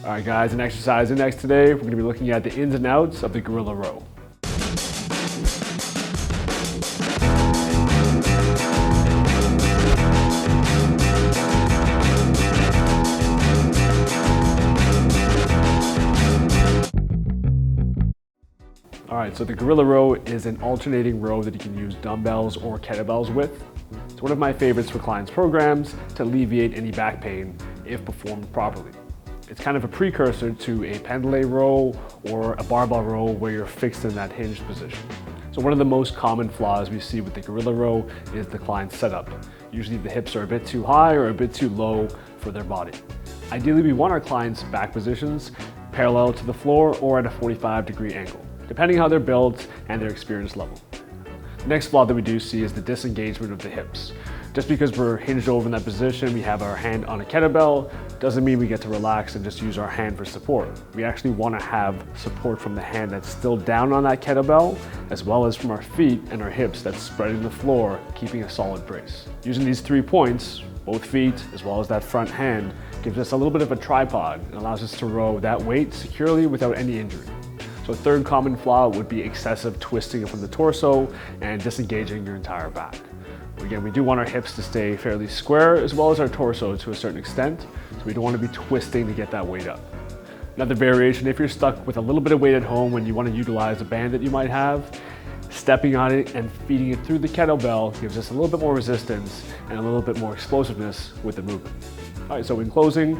All right guys, in exercise index today, we're going to be looking at the ins and outs of the gorilla row. Alright, so the gorilla row is an alternating row that you can use dumbbells or kettlebells with. It's one of my favorites for clients' programs to alleviate any back pain if performed properly. It's kind of a precursor to a Pendlay row or a barbell row where you're fixed in that hinged position. So one of the most common flaws we see with the gorilla row is the client's setup. Usually the hips are a bit too high or a bit too low for their body. Ideally, we want our clients' back positions parallel to the floor or at a 45-degree angle, depending how they're built and their experience level. The next flaw that we do see is the disengagement of the hips. Just because we're hinged over in that position, we have our hand on a kettlebell, doesn't mean we get to relax and just use our hand for support. We actually want to have support from the hand that's still down on that kettlebell, as well as from our feet and our hips that's spreading the floor, keeping a solid brace. Using these 3 points, both feet as well as that front hand, gives us a little bit of a tripod and allows us to row that weight securely without any injury. So a third common flaw would be excessive twisting from the torso and disengaging your entire back. Again, we do want our hips to stay fairly square as well as our torso to a certain extent, so we don't want to be twisting to get that weight up. Another variation, if you're stuck with a little bit of weight at home when you want to utilize a band that you might have, stepping on it and feeding it through the kettlebell gives us a little bit more resistance and a little bit more explosiveness with the movement. All right, so in closing,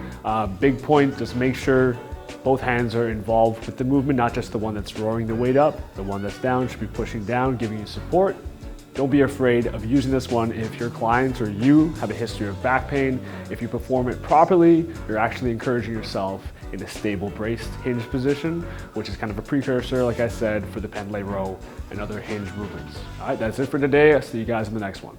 big point, just make sure both hands are involved with the movement, not just the one that's rowing the weight up. The one that's down should be pushing down, giving you support. Don't be afraid of using this one if your clients or you have a history of back pain. If you perform it properly, you're actually encouraging yourself in a stable braced hinge position, which is kind of a precursor, like I said, for the Pendlay row and other hinge movements. All right, that's it for today. I'll see you guys in the next one.